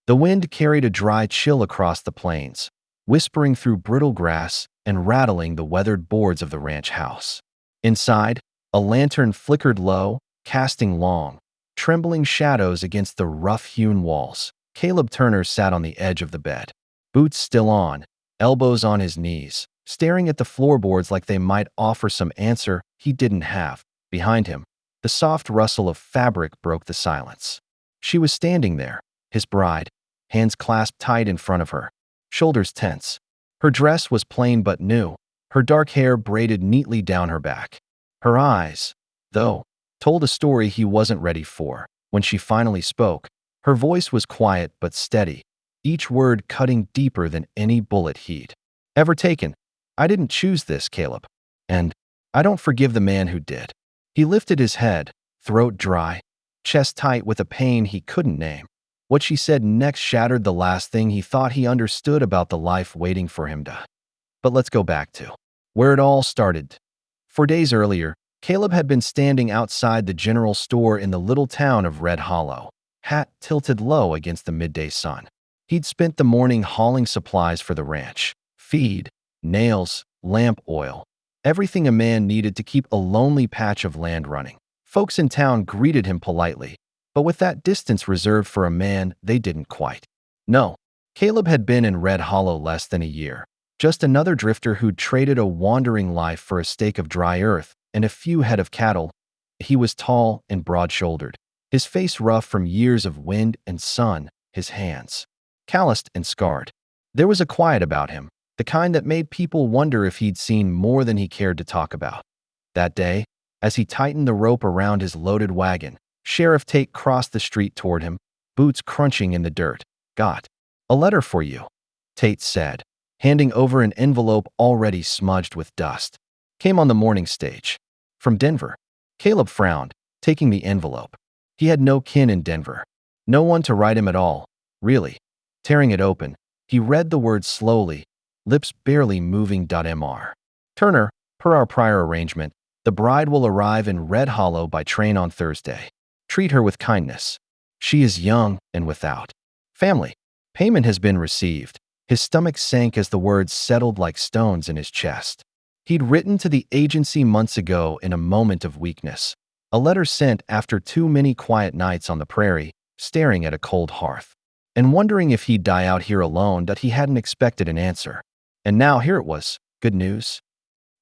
The wind carried a dry chill across the plains, whispering through brittle grass and rattling the weathered boards of the ranch house. Inside, a lantern flickered low, casting long, trembling shadows against the rough-hewn walls. Caleb Turner sat on the edge of the bed, boots still on, elbows on his knees, staring at the floorboards like they might offer some answer he didn't have. Behind him, the soft rustle of fabric broke the silence. She was standing there, his bride, hands clasped tight in front of her, shoulders tense. Her dress was plain but new, her dark hair braided neatly down her back. Her eyes, though, told a story he wasn't ready for. When she finally spoke, her voice was quiet but steady, each word cutting deeper than any bullet he'd ever taken. I didn't choose this, Caleb. And I don't forgive the man who did. He lifted his head, throat dry, chest tight with a pain he couldn't name. What she said next shattered the last thing he thought he understood about the life waiting for him to. But let's go back to where it all started. 4 days earlier, Caleb had been standing outside the general store in the little town of Red Hollow, hat tilted low against the midday sun. He'd spent the morning hauling supplies for the ranch: feed, nails, lamp oil, everything a man needed to keep a lonely patch of land running. Folks in town greeted him politely, but with that distance reserved for a man they didn't quite know. Caleb had been in Red Hollow less than a year, just another drifter who'd traded a wandering life for a stake of dry earth and a few head of cattle. He was tall and broad-shouldered, his face rough from years of wind and sun, his hands calloused and scarred. There was a quiet about him, the kind that made people wonder if he'd seen more than he cared to talk about. That day, as he tightened the rope around his loaded wagon, Sheriff Tate crossed the street toward him, boots crunching in the dirt. "Got a letter for you," Tate said, handing over an envelope already smudged with dust. "Came on the morning stage. From Denver." Caleb frowned, taking the envelope. He had no kin in Denver. No one to write him at all, really. Tearing it open, he read the words slowly, lips barely moving. "Mr. Turner, per our prior arrangement, the bride will arrive in Red Hollow by train on Thursday. Treat her with kindness. She is young and without family. Payment has been received." His stomach sank as the words settled like stones in his chest. He'd written to the agency months ago in a moment of weakness, a letter sent after too many quiet nights on the prairie, staring at a cold hearth, and wondering if he'd die out here alone. That he hadn't expected an answer. And now here it was. "Good news?"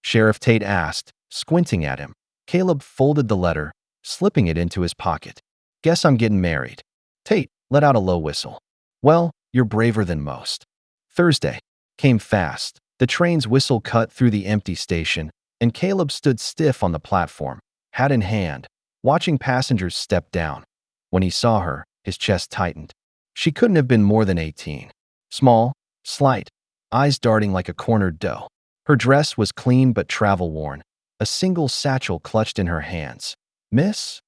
Sheriff Tate asked, squinting at him. Caleb folded the letter, slipping it into his pocket. "Guess I'm getting married." Tate let out a low whistle. "Well, you're braver than most." Thursday came fast. The train's whistle cut through the empty station, and Caleb stood stiff on the platform, hat in hand, watching passengers step down. When he saw her, his chest tightened. She couldn't have been more than 18. Small, slight, eyes darting like a cornered doe. Her dress was clean but travel-worn, a single satchel clutched in her hands. "Miss?"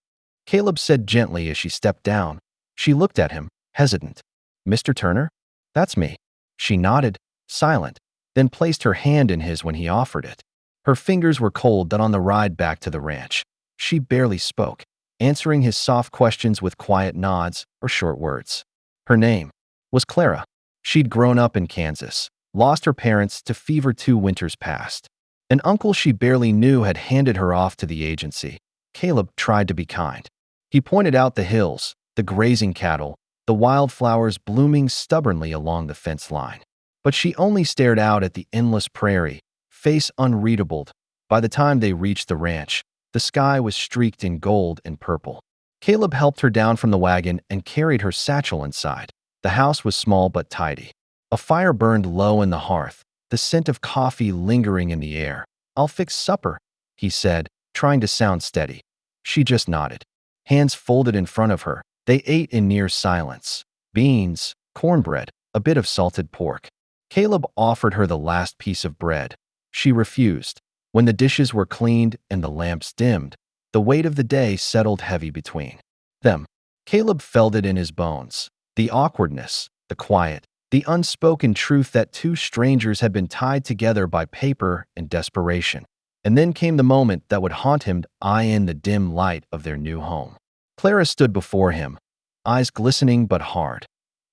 Caleb said gently as she stepped down. She looked at him, hesitant. "Mr. Turner?" "That's me." She nodded, silent, then placed her hand in his when he offered it. Her fingers were cold. On the ride back to the ranch, she barely spoke, answering his soft questions with quiet nods or short words. Her name was Clara. She'd grown up in Kansas, lost her parents to fever 2 winters past. An uncle she barely knew had handed her off to the agency. Caleb tried to be kind. He pointed out the hills, the grazing cattle, the wildflowers blooming stubbornly along the fence line. But she only stared out at the endless prairie, face unreadable. By the time they reached the ranch, the sky was streaked in gold and purple. Caleb helped her down from the wagon and carried her satchel inside. The house was small but tidy. A fire burned low in the hearth, the scent of coffee lingering in the air. "I'll fix supper," he said, trying to sound steady. She just nodded, hands folded in front of her. They ate in near silence. Beans, cornbread, a bit of salted pork. Caleb offered her the last piece of bread. She refused. When the dishes were cleaned and the lamps dimmed, the weight of the day settled heavy between them. Caleb felt it in his bones. The awkwardness, the quiet, the unspoken truth that two strangers had been tied together by paper and desperation. And then came the moment that would haunt him, in the dim light of their new home. Clara stood before him, eyes glistening but hard.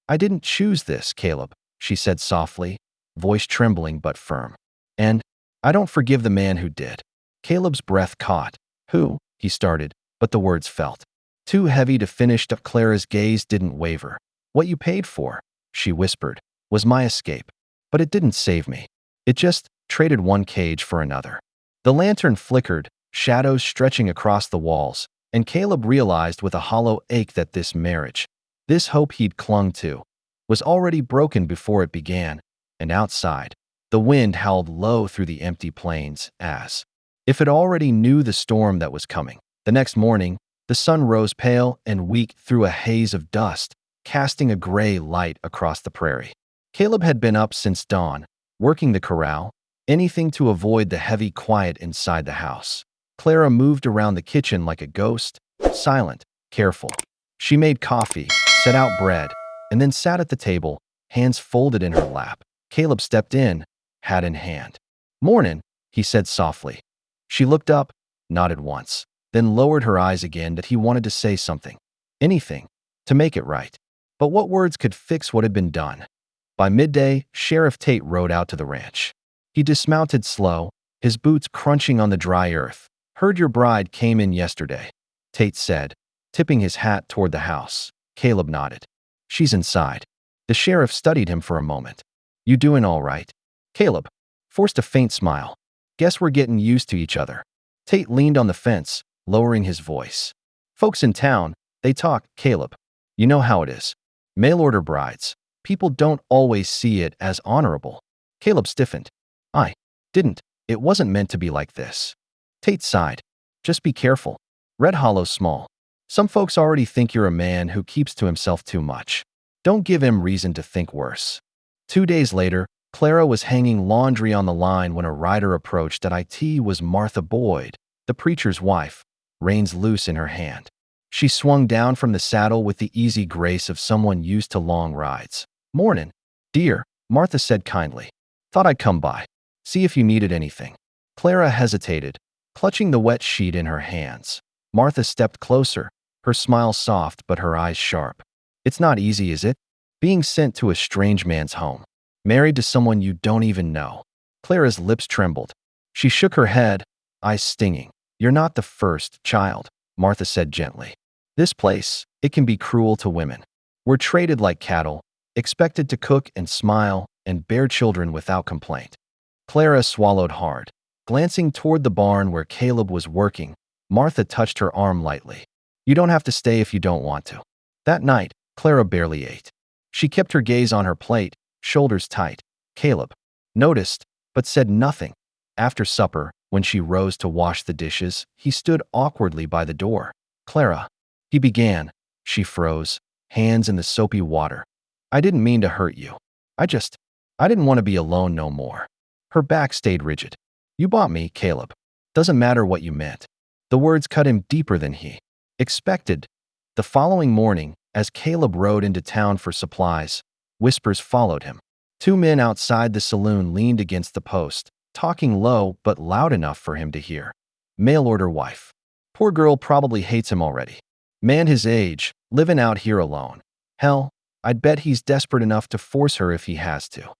I didn't choose this, Caleb, she said softly, voice trembling but firm. And I don't forgive the man who did. Caleb's breath caught. Who? He started, but the words felt too heavy to finish. Clara's gaze didn't waver. What you paid for, she whispered, was my escape. But it didn't save me. It just traded one cage for another. The lantern flickered, shadows stretching across the walls, and Caleb realized with a hollow ache that this marriage, this hope he'd clung to, was already broken before it began. And outside, the wind howled low through the empty plains as if it already knew the storm that was coming. The next morning, the sun rose pale and weak through a haze of dust, casting a gray light across the prairie. Caleb had been up since dawn, working the corral, anything to avoid the heavy quiet inside the house. Clara moved around the kitchen like a ghost, silent, careful. She made coffee, set out bread, and then sat at the table, hands folded in her lap. Caleb stepped in, hat in hand. "Mornin'," he said softly. She looked up, nodded once, then lowered her eyes again that he wanted to say something. Anything, to make it right. But what words could fix what had been done? By midday, Sheriff Tate rode out to the ranch. He dismounted slow, his boots crunching on the dry earth. "Heard your bride came in yesterday," Tate said, tipping his hat toward the house. Caleb nodded. "She's inside." The sheriff studied him for a moment. "You doing all right?" Caleb forced a faint smile. "Guess we're getting used to each other." Tate leaned on the fence, lowering his voice. "Folks in town, they talk, Caleb. You know how it is. Mail-order brides. People don't always see it as honorable." Caleb stiffened. "I didn't. It wasn't meant to be like this." Tate sighed. "Just be careful. Red Hollow's small. Some folks already think you're a man who keeps to himself too much. Don't give him reason to think worse." 2 days later, Clara was hanging laundry on the line when a rider approached. At IT was Martha Boyd, the preacher's wife, reins loose in her hand. She swung down from the saddle with the easy grace of someone used to long rides. "Mornin', dear," Martha said kindly. "Thought I'd come by. See if you needed anything." Clara hesitated, clutching the wet sheet in her hands. Martha stepped closer, her smile soft but her eyes sharp. "It's not easy, is it? Being sent to a strange man's home. Married to someone you don't even know." Clara's lips trembled. She shook her head, eyes stinging. "You're not the first child," Martha said gently. "This place, it can be cruel to women. We're traded like cattle, expected to cook and smile and bear children without complaint." Clara swallowed hard. Glancing toward the barn where Caleb was working, Martha touched her arm lightly. "You don't have to stay if you don't want to." That night, Clara barely ate. She kept her gaze on her plate, shoulders tight. Caleb noticed, but said nothing. After supper, when she rose to wash the dishes, he stood awkwardly by the door. "Clara," he began. She froze, hands in the soapy water. "I didn't mean to hurt you. I didn't want to be alone no more." Her back stayed rigid. "You bought me, Caleb. Doesn't matter what you meant." The words cut him deeper than he expected. The following morning, as Caleb rode into town for supplies, whispers followed him. 2 men outside the saloon leaned against the post, talking low but loud enough for him to hear. "Mail-order wife. Poor girl probably hates him already. Man his age, living out here alone. Hell, I'd bet he's desperate enough to force her if he has to."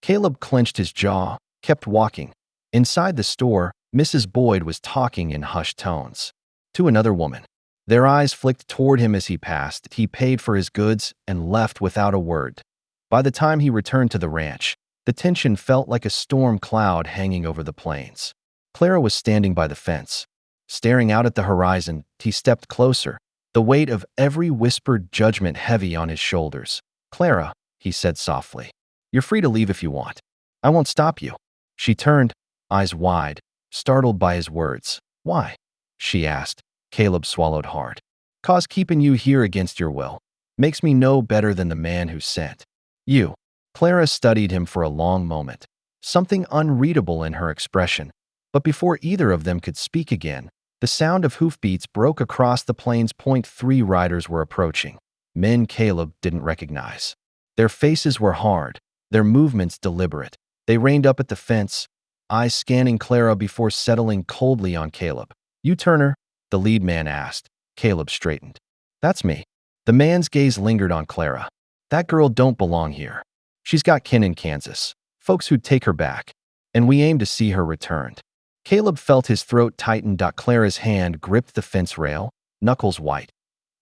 Caleb clenched his jaw, kept walking. Inside the store, Mrs. Boyd was talking in hushed tones to another woman. Their eyes flicked toward him as he passed. He paid for his goods and left without a word. By the time he returned to the ranch, the tension felt like a storm cloud hanging over the plains. Clara was standing by the fence. Staring out at the horizon, he stepped closer, the weight of every whispered judgment heavy on his shoulders. "Clara," he said softly, "you're free to leave if you want. I won't stop you." She turned, eyes wide, startled by his words. "Why?" she asked. Caleb swallowed hard. "'Cause keeping you here against your will makes me no better than the man who sent you." Clara studied him for a long moment, something unreadable in her expression. But before either of them could speak again, the sound of hoofbeats broke across the plains. 3 riders were approaching, men Caleb didn't recognize. Their faces were hard, their movements deliberate. They reined up at the fence, eyes scanning Clara before settling coldly on Caleb. "You Turner?" the lead man asked. Caleb straightened. "That's me." The man's gaze lingered on Clara. That girl don't belong here. She's got kin in Kansas, folks who'd take her back, and we aim to see her returned. Caleb felt his throat tighten. Clara's hand gripped the fence rail, knuckles white.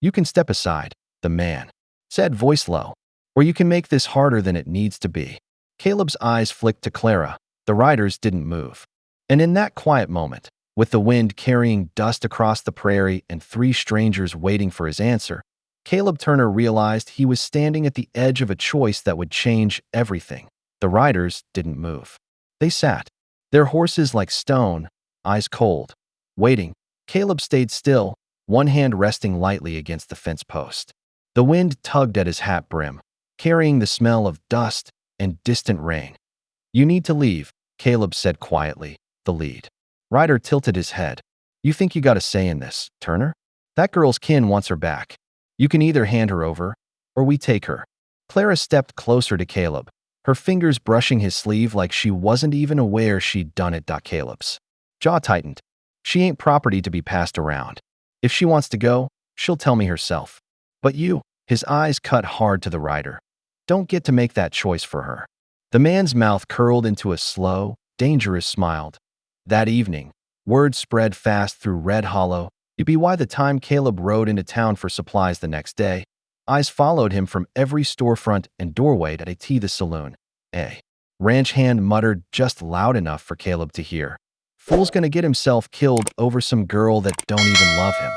You can step aside, the man said, voice low, or you can make this harder than it needs to be. Caleb's eyes flicked to Clara. The riders didn't move. And in that quiet moment, with the wind carrying dust across the prairie and three strangers waiting for his answer, Caleb Turner realized he was standing at the edge of a choice that would change everything. The riders didn't move. They sat, their horses like stone, eyes cold, waiting. Caleb stayed still, one hand resting lightly against the fence post. The wind tugged at his hat brim, carrying the smell of dust and distant rain. You need to leave, Caleb said quietly, the lead rider tilted his head. You think you got a say in this, Turner? That girl's kin wants her back. You can either hand her over, or we take her. Clara stepped closer to Caleb, her fingers brushing his sleeve like she wasn't even aware she'd done it. Caleb's jaw tightened. She ain't property to be passed around. If she wants to go, she'll tell me herself. But you, his eyes cut hard to the rider, don't get to make that choice for her. The man's mouth curled into a slow, dangerous smile. That evening, word spread fast through Red Hollow. It'd be why the time Caleb rode into town for supplies the next day, eyes followed him from every storefront and doorway at the saloon. A ranch hand muttered just loud enough for Caleb to hear. Fool's gonna get himself killed over some girl that don't even love him.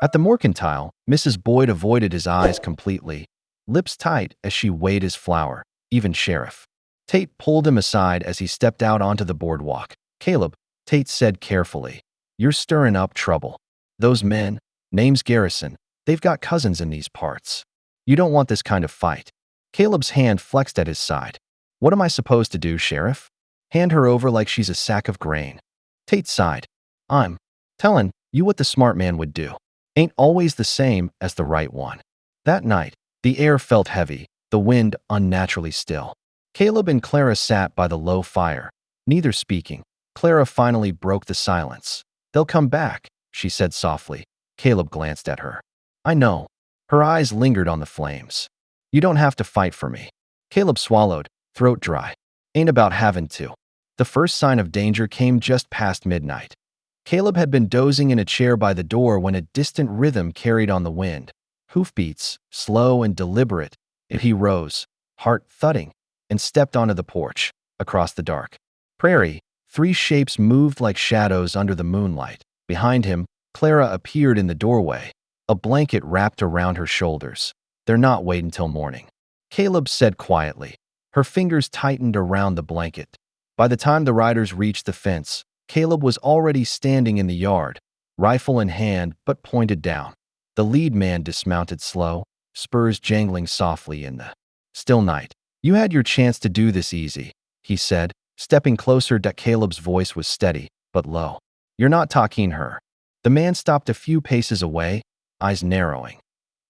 At the mercantile, Mrs. Boyd avoided his eyes completely, lips tight as she weighed his flour. Even Sheriff Tate pulled him aside as he stepped out onto the boardwalk. Caleb, Tate said carefully, you're stirring up trouble. Those men, name's Garrison, they've got cousins in these parts. You don't want this kind of fight. Caleb's hand flexed at his side. What am I supposed to do, Sheriff? Hand her over like she's a sack of grain. Tate sighed. I'm telling you what the smart man would do. Ain't always the same as the right one. That night, the air felt heavy, the wind unnaturally still. Caleb and Clara sat by the low fire, neither speaking. Clara finally broke the silence. They'll come back, she said softly. Caleb glanced at her. I know. Her eyes lingered on the flames. You don't have to fight for me. Caleb swallowed, throat dry. Ain't about having to. The first sign of danger came just past midnight. Caleb had been dozing in a chair by the door when a distant rhythm carried on the wind. Hoofbeats, slow and deliberate. He rose, heart thudding, and stepped onto the porch. Across the dark prairie, three shapes moved like shadows under the moonlight. Behind him, Clara appeared in the doorway, a blanket wrapped around her shoulders. They're not waiting till morning, Caleb said quietly. Her fingers tightened around the blanket. By the time the riders reached the fence, Caleb was already standing in the yard, rifle in hand but pointed down. The lead man dismounted slow, spurs jangling softly in the still night. You had your chance to do this easy, he said, stepping closer. Caleb's voice was steady, but low. You're not talking her. The man stopped a few paces away, eyes narrowing.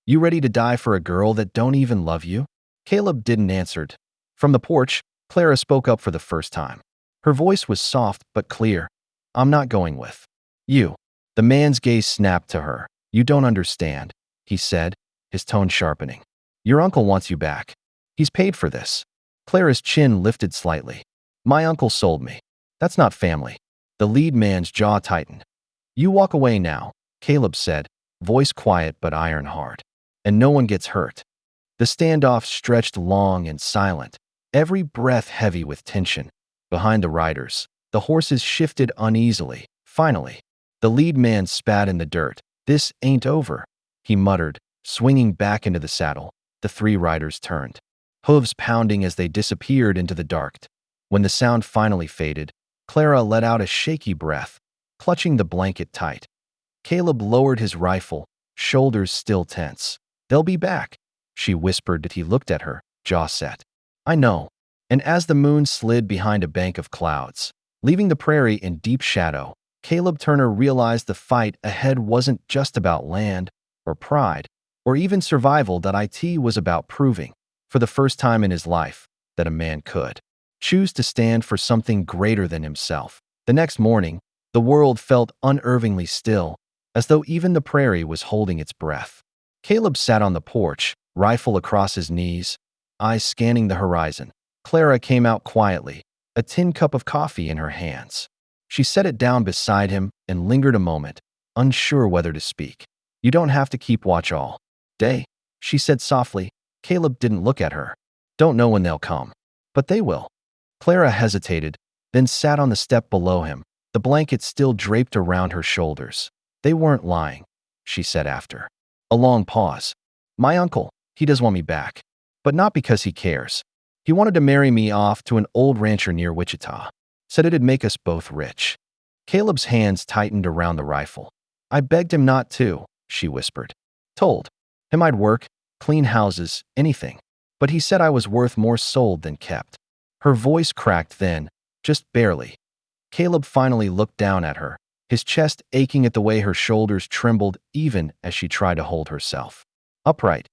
You ready to die for a girl that don't even love you? Caleb didn't answer. From the porch, Clara spoke up for the first time. Her voice was soft but clear. I'm not going with you. The man's gaze snapped to her. You don't understand, he said, his tone sharpening. Your uncle wants you back. He's paid for this. Clara's chin lifted slightly. My uncle sold me. That's not family. The lead man's jaw tightened. You walk away now, Caleb said, voice quiet but iron hard. And no one gets hurt. The standoff stretched long and silent, every breath heavy with tension. Behind the riders, the horses shifted uneasily. Finally, the lead man spat in the dirt. This ain't over, he muttered, swinging back into the saddle. The three riders turned, hooves pounding as they disappeared into the dark. When the sound finally faded, Clara let out a shaky breath, clutching the blanket tight. Caleb lowered his rifle, shoulders still tense. They'll be back, she whispered as he looked at her, jaw set. I know. And as the moon slid behind a bank of clouds, leaving the prairie in deep shadow, Caleb Turner realized the fight ahead wasn't just about land, or pride, or even survival. It was about proving, for the first time in his life, that a man could choose to stand for something greater than himself. The next morning, the world felt unnervingly still, as though even the prairie was holding its breath. Caleb sat on the porch, rifle across his knees, eyes scanning the horizon. Clara came out quietly, a tin cup of coffee in her hands. She set it down beside him and lingered a moment, unsure whether to speak. "You don't have to keep watch all day," she said softly. Caleb didn't look at her. "Don't know when they'll come. But they will." Clara hesitated, then sat on the step below him, the blanket still draped around her shoulders. "They weren't lying," she said after a long pause. "My uncle, he does want me back. But not because he cares. He wanted to marry me off to an old rancher near Wichita. Said it'd make us both rich." Caleb's hands tightened around the rifle. "I begged him not to," she whispered. "Told him I'd work, clean houses, anything. But he said I was worth more sold than kept." Her voice cracked then, just barely. Caleb finally looked down at her, his chest aching at the way her shoulders trembled even as she tried to hold herself upright.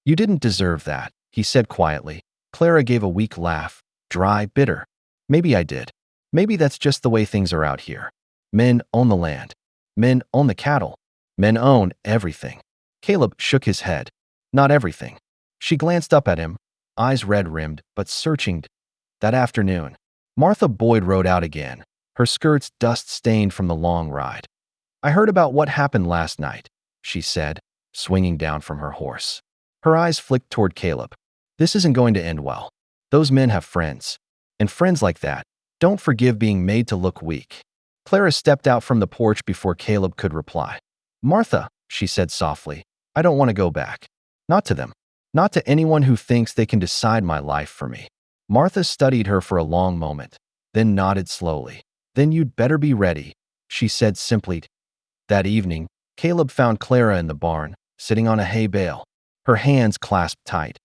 "You didn't deserve that," he said quietly. Clara gave a weak laugh, dry, bitter. "Maybe I did. Maybe that's just the way things are out here. Men own the land. Men own the cattle. Men own everything." Caleb shook his head. "Not everything." She glanced up at him, eyes red-rimmed but searching. That afternoon, Martha Boyd rode out again, her skirts dust-stained from the long ride. "I heard about what happened last night," she said, swinging down from her horse. Her eyes flicked toward Caleb. "This isn't going to end well. Those men have friends. And friends like that don't forgive being made to look weak." Clara stepped out from the porch before Caleb could reply. "Martha," she said softly, "I don't want to go back. Not to them. Not to anyone who thinks they can decide my life for me." Martha studied her for a long moment, then nodded slowly. "Then you'd better be ready," she said simply. That evening, Caleb found Clara in the barn, sitting on a hay bale, her hands clasped tight.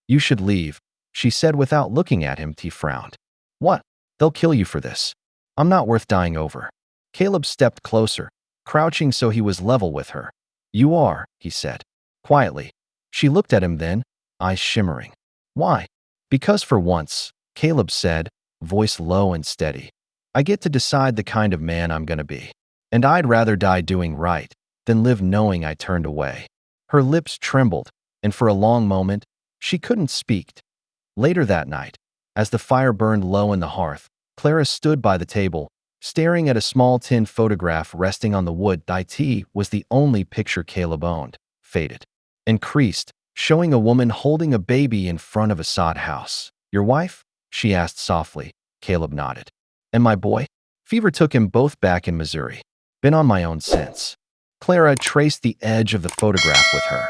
"You should leave," she said without looking at him. He frowned. "What? They'll kill you for this. I'm not worth dying over." Caleb stepped closer, crouching so he was level with her. "You are," he said, quietly. She looked at him then, eyes shimmering. "Why?" "Because for once," Caleb said, voice low and steady, "I get to decide the kind of man I'm gonna be. And I'd rather die doing right than live knowing I turned away." Her lips trembled, and for a long moment, she couldn't speak. Later that night, as the fire burned low in the hearth, Clara stood by the table, staring at a small tin photograph resting on the wood. It was the only picture Caleb owned, faded and creased, showing a woman holding a baby in front of a sod house. "Your wife?" she asked softly. Caleb nodded. "And my boy?" "Fever took him both back in Missouri. Been on my own since." Clara traced the edge of the photograph with her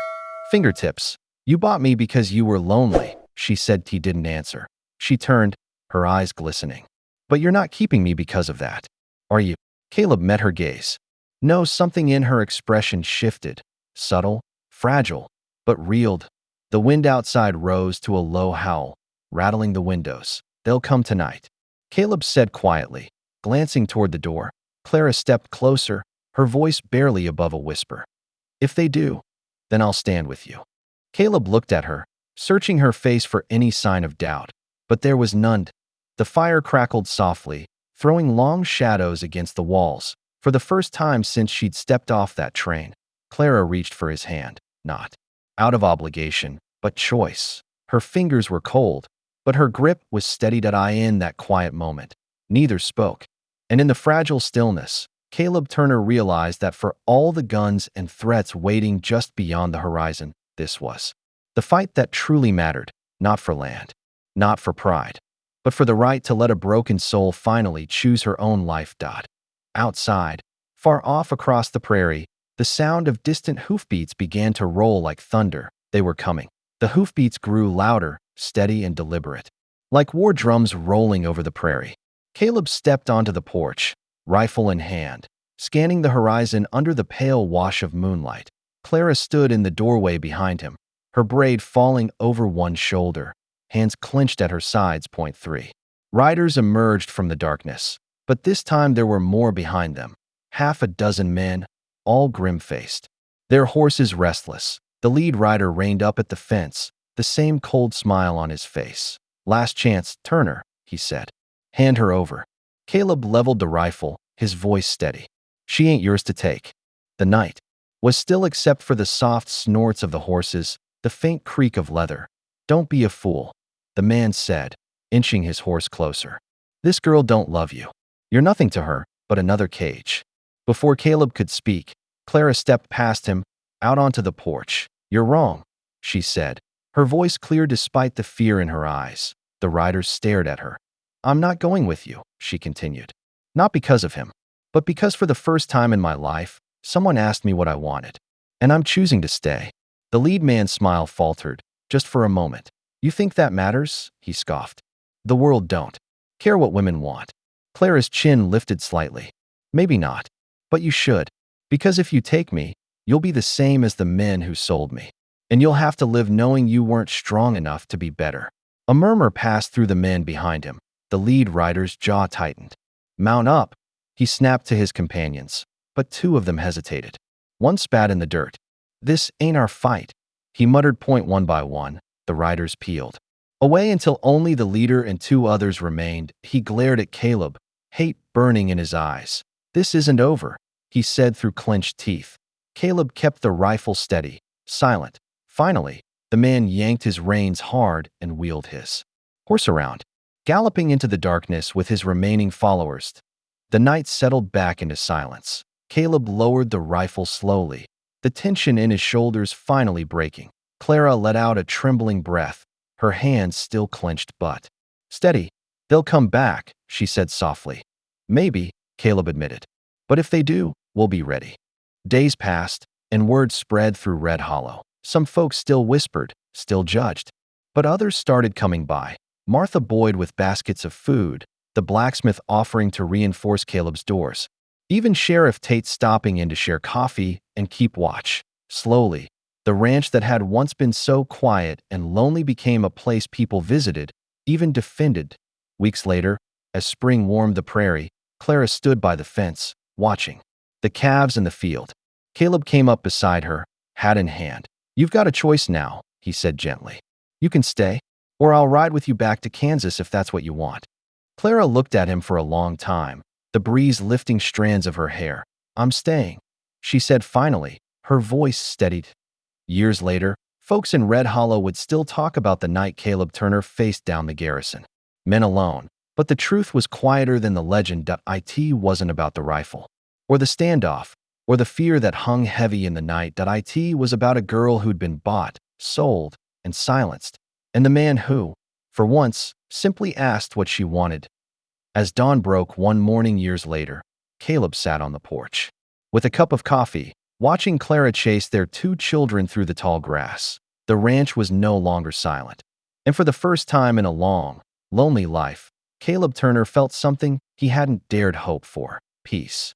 fingertips. "You bought me because you were lonely," she said. He didn't answer. She turned, her eyes glistening. "But you're not keeping me because of that, are you?" Caleb met her gaze. No, something in her expression shifted, subtle, fragile, but reeled. The wind outside rose to a low howl, rattling the windows. "They'll come tonight," Caleb said quietly, glancing toward the door. Clara stepped closer, her voice barely above a whisper. "If they do, then I'll stand with you." Caleb looked at her, searching her face for any sign of doubt, but there was none. The fire crackled softly, throwing long shadows against the walls. For the first time since she'd stepped off that train, Clara reached for his hand, not out of obligation, but choice. Her fingers were cold, but her grip was steady. In that quiet moment, neither spoke. And in the fragile stillness, Caleb Turner realized that for all the guns and threats waiting just beyond the horizon, this was the fight that truly mattered, not for land, not for pride, but for the right to let a broken soul finally choose her own life. Outside, far off across the prairie, the sound of distant hoofbeats began to roll like thunder. They were coming. The hoofbeats grew louder, steady and deliberate, like war drums rolling over the prairie. Caleb stepped onto the porch, rifle in hand, scanning the horizon under the pale wash of moonlight. Clara stood in the doorway behind him, her braid falling over one shoulder, hands clenched at her sides. 3 Riders emerged from the darkness, but this time there were more behind them. Half a dozen men, all grim-faced, their horses restless. The lead rider reined up at the fence, the same cold smile on his face. "Last chance, Turner," he said. "Hand her over." Caleb leveled the rifle, his voice steady. "She ain't yours to take." The night was still except for the soft snorts of the horses, the faint creak of leather, Don't be a fool, the man said, inching his horse closer. This girl don't love you. You're nothing to her but another cage. Before Caleb could speak, Clara stepped past him, out onto the porch. You're wrong, she said, her voice clear despite the fear in her eyes. The riders stared at her. I'm not going with you, she continued. Not because of him, but because for the first time in my life, someone asked me what I wanted. And I'm choosing to stay. The lead man's smile faltered, just for a moment. You think that matters? He scoffed. The world don't care what women want. Clara's chin lifted slightly. Maybe not. But you should. Because if you take me, you'll be the same as the men who sold me. And you'll have to live knowing you weren't strong enough to be better. A murmur passed through the men behind him. The lead rider's jaw tightened. Mount up, he snapped to his companions, but two of them hesitated. One spat in the dirt. This ain't our fight, he muttered. One by one, the riders peeled away until only the leader and two others remained. He glared at Caleb, hate burning in his eyes. This isn't over, he said through clenched teeth. Caleb kept the rifle steady, silent. Finally, the man yanked his reins hard and wheeled his horse around, galloping into the darkness with his remaining followers. The night settled back into silence. Caleb lowered the rifle slowly, the tension in his shoulders finally breaking. Clara let out a trembling breath, her hands still clenched. But steady, they'll come back, she said softly. Maybe, Caleb admitted. But if they do, we'll be ready. Days passed, and word spread through Red Hollow. Some folks still whispered, still judged. But others started coming by. Martha Boyd with baskets of food, the blacksmith offering to reinforce Caleb's doors. Even Sheriff Tate stopping in to share coffee and keep watch. Slowly, the ranch that had once been so quiet and lonely became a place people visited, even defended. Weeks later, as spring warmed the prairie, Clara stood by the fence, watching the calves in the field. Caleb came up beside her, hat in hand. You've got a choice now, he said gently. You can stay, or I'll ride with you back to Kansas if that's what you want. Clara looked at him for a long time, the breeze lifting strands of her hair. I'm staying, she said finally, her voice steadied. Years later, folks in Red Hollow would still talk about the night Caleb Turner faced down the garrison. Men alone, but the truth was quieter than the legend. It wasn't about the rifle, or the standoff, or the fear that hung heavy in the night. It was about a girl who'd been bought, sold, and silenced, and the man who, for once, simply asked what she wanted. As dawn broke one morning years later, Caleb sat on the porch with a cup of coffee, watching Clara chase their two children through the tall grass. The ranch was no longer silent, and for the first time in a long, lonely life, Caleb Turner felt something he hadn't dared hope for: peace.